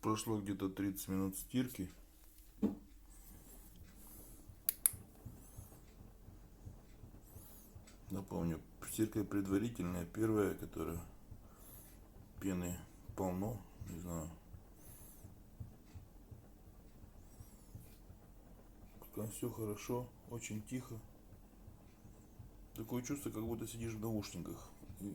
Прошло где-то 30 минут стирки. Напомню, стирка предварительная, первая, которая пены полно, не знаю. Пока все хорошо, очень тихо. Такое чувство, как будто сидишь в наушниках. И